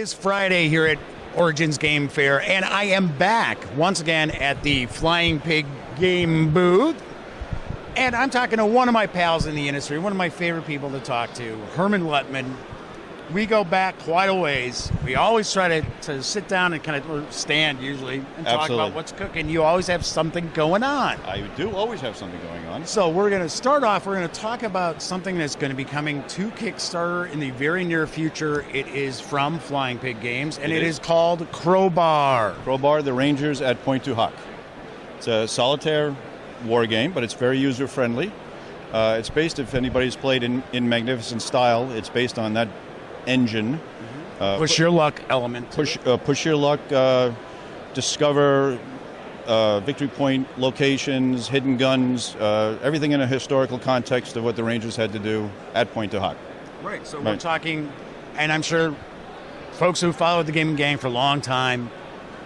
is Friday here at Origins Game Fair, and I am back once again at the Flying Pig game booth. And I'm talking to one of my pals in the industry, one of my favorite people to talk to, Hermann Luttmann. We go back quite a ways. We always try to sit down and kind of stand usually and talk about what's cooking. You always have something going on. I do always have something going on. So we're going to start off, we're going to talk about something that's going to be coming to Kickstarter in the very near future. It is from Flying Pig Games, and it is called Crowbar. Crowbar, the Rangers at Pointe Du Hoc. It's a solitaire war game, but it's very user-friendly. It's based, if anybody's played in Magnificent Style, it's based on that engine. Push your luck element. Push your luck, discover victory point locations, hidden guns, everything in a historical context of what the Rangers had to do at Pointe Du Hoc. Right, so we're talking, and I'm sure folks who followed the gaming gang for a long time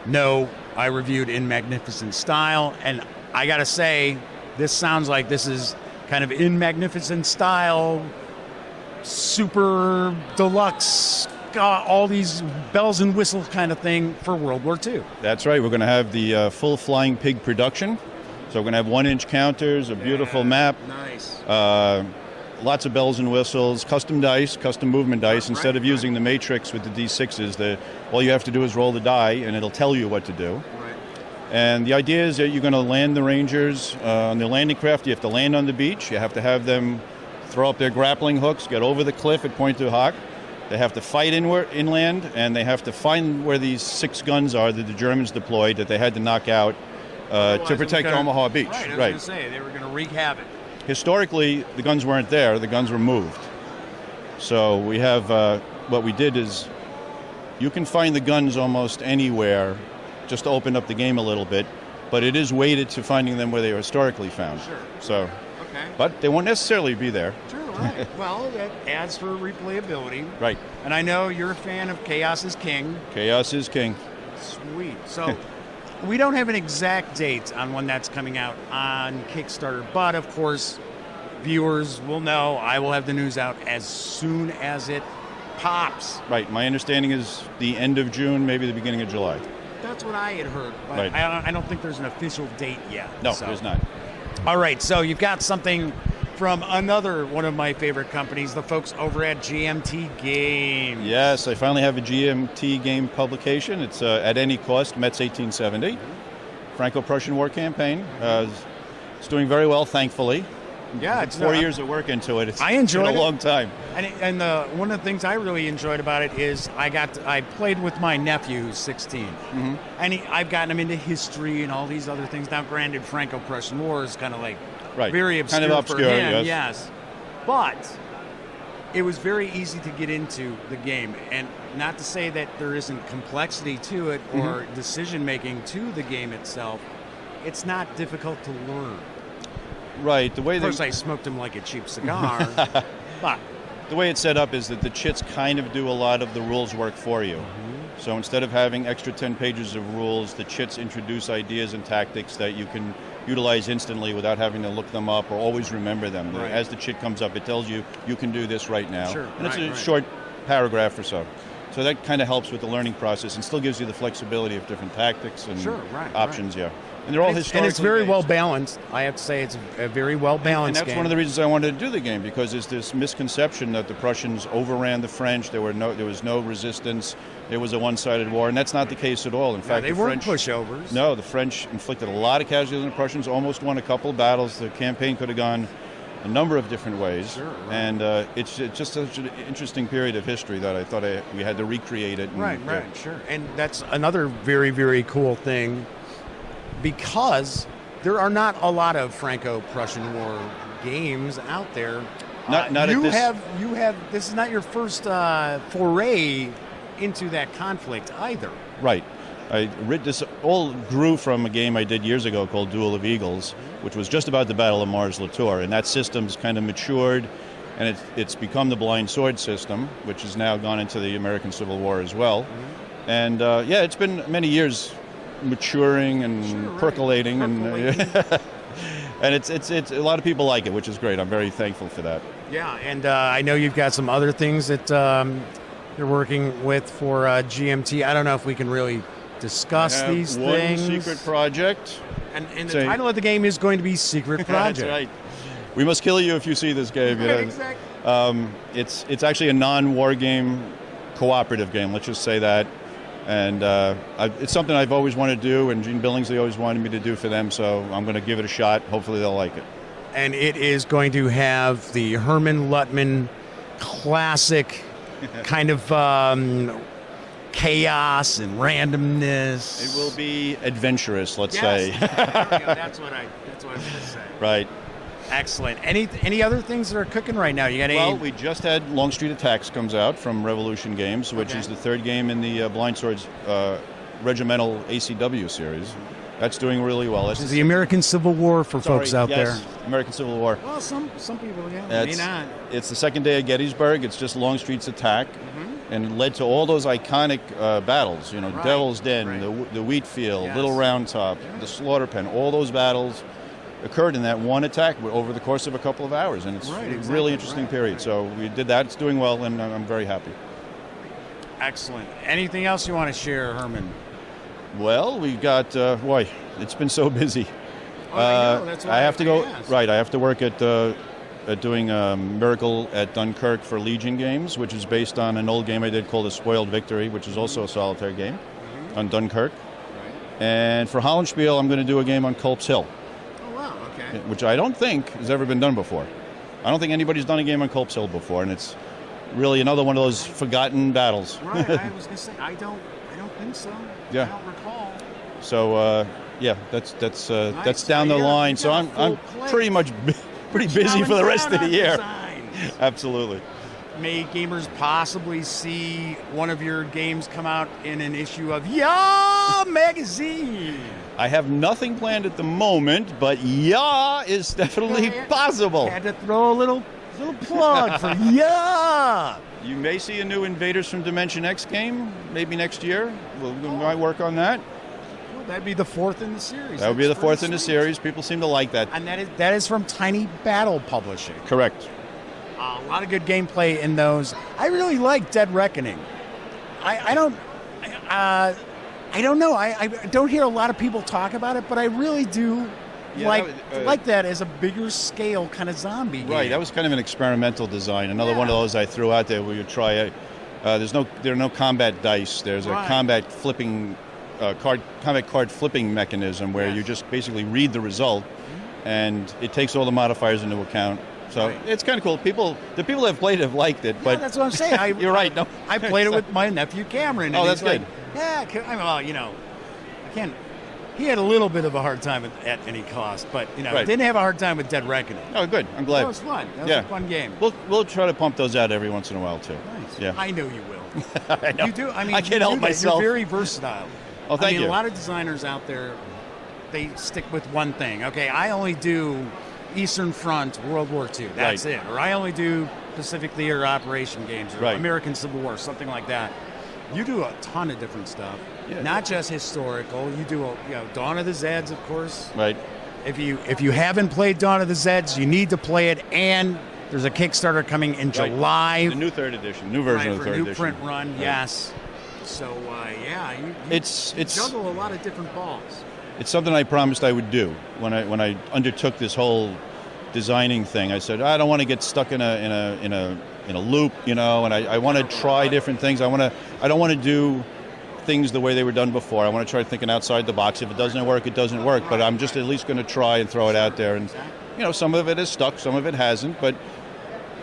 know I reviewed in Magnificent Style, and I gotta say, this sounds like this is kind of in Magnificent Style, super deluxe, all these bells and whistles kind of thing for World War II. That's right. We're going to have the full Flying Pig production. So we're going to have 1-inch counters, a beautiful map. Nice. Lots of bells and whistles, custom dice, custom movement dice. Instead of using the matrix with the D6s, all you have to do is roll the die and it'll tell you what to do. Right. And the idea is that you're going to land the Rangers on the landing craft. You have to land on the beach. You have to have them throw up their grappling hooks, get over the cliff at Pointe Du Hoc. They have to fight inland, and they have to find where these 6 guns are that the Germans deployed that they had to knock out to protect Omaha Beach. Right, I was going to say, they were going to wreak havoc. Historically, the guns weren't there. The guns were moved. So we have, what we did is, you can find the guns almost anywhere, just to open up the game a little bit, but it is weighted to finding them where they were historically found. Sure. So. Okay. But they won't necessarily be there. Sure, right. Well, that adds for replayability. Right. And I know you're a fan of Chaos is King. Chaos is King. Sweet. So we don't have an exact date on when that's coming out on Kickstarter, but of course, viewers will know. I will have the news out as soon as it pops. Right. My understanding is the end of June, maybe the beginning of July. That's what I had heard. But right. I don't think there's an official date yet. No, there's not. All right, so you've got something from another one of my favorite companies, the folks over at GMT Games. Yes, I finally have a GMT game publication. It's At Any Cost, Metz 1870. Franco-Prussian War campaign. It's doing very well, thankfully. Yeah, it's 4 years of work into it. I enjoyed it. A long time. And one of the things I really enjoyed about it is I played with my nephew, who's 16, and I've gotten him into history and all these other things. Now, granted, Franco-Prussian War is kind of like very obscure, kind of obscure for him, yes. But it was very easy to get into the game, and not to say that there isn't complexity to it or decision making to the game itself. It's not difficult to learn. Right. The way of course, I smoked him like a cheap cigar, but the way it's set up is that the chits kind of do a lot of the rules work for you. So instead of having extra 10 pages of rules, the chits introduce ideas and tactics that you can utilize instantly without having to look them up or always remember them. Right. As the chit comes up, it tells you can do this right now. Sure. And it's a short paragraph or so. So that kind of helps with the learning process and still gives you the flexibility of different tactics and options, yeah. And they're all historically and it's very based. well balanced. I have to say it's a very well balanced And that's one of the reasons I wanted to do the game, because there's this misconception that the Prussians overran the French. There was no resistance. It was a one-sided war, and that's not the case at all. In fact, they weren't pushovers. No, the French inflicted a lot of casualties on the Prussians, almost won a couple of battles. The campaign could have gone a number of different ways. Sure, right. And it's just such an interesting period of history that I thought we had to recreate it. And, sure. And that's another very, very cool thing, because there are not a lot of Franco-Prussian War games out there. This is not your first foray into that conflict either. Right. This all grew from a game I did years ago called Duel of Eagles, which was just about the Battle of Mars-La-Tour, and that system's kind of matured, and it's become the blind sword system, which has now gone into the American Civil War as well. And it's been many years maturing and percolating. And and it's a lot of people like it, which is great. I'm very thankful for that. Yeah, and I know you've got some other things that you're working with for GMT. I don't know if we can really discuss these one things. secret project. And the title of the game is going to be Secret Project. That's right. We must kill you if you see this game. Right, exactly. It's actually a non-war game, cooperative game. Let's just say that. And it's something I've always wanted to do, and Gene Billingsley always wanted me to do for them, so I'm going to give it a shot. Hopefully they'll like it. And it is going to have the Hermann Luttmann classic kind of chaos and randomness. It will be adventurous, let's say. There we go. That's what I was going to say. Right. Excellent. Any other things that are cooking right now? You got any? Well, we just had Long Street Attacks comes out from Revolution Games, which is the third game in the Blind Swords Regimental ACW series. That's doing really well. This is the American Civil War for folks out there. American Civil War. Well, some people, may not. It's the second day of Gettysburg. It's just Longstreet's attack, and it led to all those iconic battles. You know, Devil's Den, the Wheat Field, Little Round Top, the Slaughter Pen. All those battles occurred in that one attack over the course of a couple of hours, and it's a really interesting period. So we did that. It's doing well, and I'm very happy. Excellent. Anything else you want to share, Herman? Well, we got, boy, it's been so busy. I know, that's why I have to go, asked. right, I have to work at doing Miracle at Dunkirk for Legion Games, which is based on an old game I did called A Spoiled Victory, which is also a solitaire game on Dunkirk. Right. And for Hollandspiel, I'm going to do a game on Culp's Hill. Oh, wow, okay. Which I don't think has ever been done before. I don't think anybody's done a game on Culp's Hill before, and it's really another one of those forgotten battles. Right, I was going to say, I don't think so. Yeah. I don't recall. So that's down the line. So I'm pretty busy for the rest of the year. Absolutely. May gamers possibly see one of your games come out in an issue of Yeah magazine? I have nothing planned at the moment, but Yeah is definitely possible. Had to throw a little plug for Yeah. You may see a new Invaders from Dimension X game, maybe next year. We might work on that. Well, that'd be the fourth in the series. That would be the fourth in the series. People seem to like that. And that is from Tiny Battle Publishing. Correct. A lot of good gameplay in those. I really like Dead Reckoning. I don't know. I don't hear a lot of people talk about it, but I really do. Like that as a bigger scale kind of zombie game. Right, that was kind of an experimental design. Another one of those I threw out there where you try it. There are no combat dice. There's a combat card flipping mechanism where you just basically read the result, and it takes all the modifiers into account. So it's kind of cool. The people that have played it have liked it. But that's what I'm saying. You're right. No, I played it with my nephew Cameron. And that's good. I can't. He had a little bit of a hard time at any cost, but didn't have a hard time with Dead Reckoning. Oh, good. I'm glad. That was fun. That was a fun game. We'll try to pump those out every once in a while too. Nice. Yeah. I know you will. I know. You do. I mean, I can't help myself. You're very versatile. Oh, thank you. A lot of designers out there, they stick with one thing. Okay, I only do Eastern Front, World War II. That's it. Or I only do Pacific Theater Operation games, or American Civil War, something like that. You do a ton of different stuff. Yeah, not just historical. You do Dawn of the Zeds, of course. Right. If you haven't played Dawn of the Zeds, you need to play it. And there's a Kickstarter coming in July. The new third edition, new version of the third edition. New print run, yes. So you juggle a lot of different balls. It's something I promised I would do when I undertook this whole designing thing. I said I don't want to get stuck in a loop, and I want to try different things. I don't want to do things the way they were done before. I want to try thinking outside the box. If it doesn't work, it doesn't work. But I'm just at least going to try and throw it out there. And some of it is stuck, some of it hasn't. But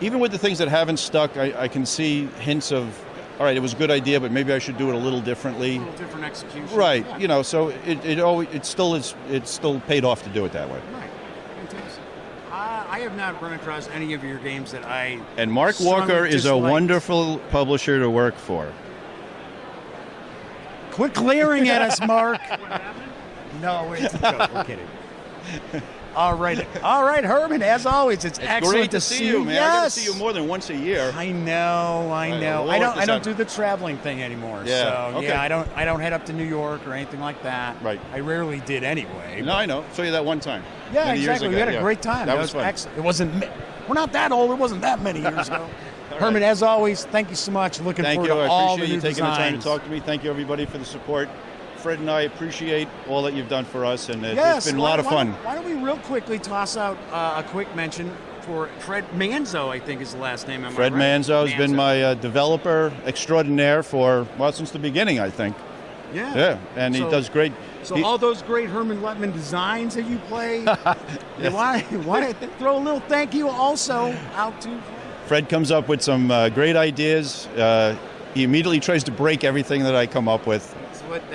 even with the things that haven't stuck, I can see hints of, all right, it was a good idea, but maybe I should do it a little differently. A little different execution. Right. Yeah. So it's still paid off to do it that way. Right. Fantastic. I have not run across any of your games that I. And Mark Walker is a wonderful publisher to work for. Quit glaring at us, Mark. What happened? No, it's a joke. We're kidding. All right, Herman. As always, it's excellent great to see you, man. Yes. I got to see you more than once a year. I know. I don't do the traveling thing anymore. Yeah. So I don't head up to New York or anything like that. Right. I rarely did anyway. No, I know. Saw you that one time. Yeah, exactly. We had a great time. That was fun. Excellent. It wasn't. We're not that old. It wasn't that many years ago. Herman, as always, thank you so much. Looking Thank forward you. to I all the appreciate new you taking the time to designs. talk to me. Thank you, everybody, for the support. Fred and I appreciate all that you've done for us, and Yes, it's been a lot of fun. Why don't we real quickly toss out a quick mention for Fred Manzo, I think is the last name. Fred Manzo has been my developer extraordinaire for, well, since the beginning, I think. Yeah. And he does great. So all those great Hermann Luttmann designs that you play, you want to throw a little thank you also out to Fred comes up with some great ideas. He immediately tries to break everything that I come up with,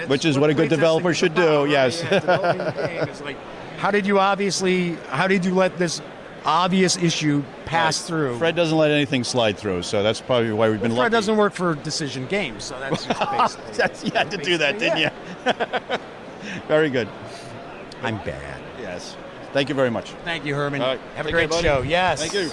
which is what a good developer should do. Right? Yes. Yeah, developing the game is like, how did you let this obvious issue pass through? Fred doesn't let anything slide through, so that's probably why we've been lucky. Fred doesn't work for Decision Games, so that's just basically. You had to do that, didn't you? Very good. I'm bad. Yes. Thank you very much. Thank you, Herman. All right. Have a Take great care, buddy. show. Yes. Thank you.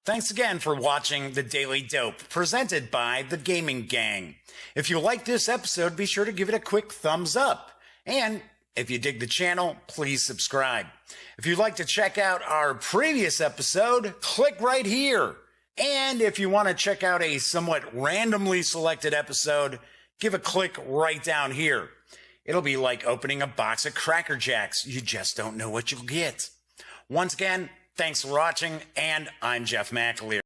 Thanks again for watching The Daily Dope, presented by The Gaming Gang. If you like this episode, be sure to give it a quick thumbs up. And if you dig the channel, please subscribe. If you'd like to check out our previous episode, click right here. And if you want to check out a somewhat randomly selected episode, give a click right down here. It'll be like opening a box of Cracker Jacks. You just don't know what you'll get. Once again, thanks for watching, and I'm Jeff McAleer.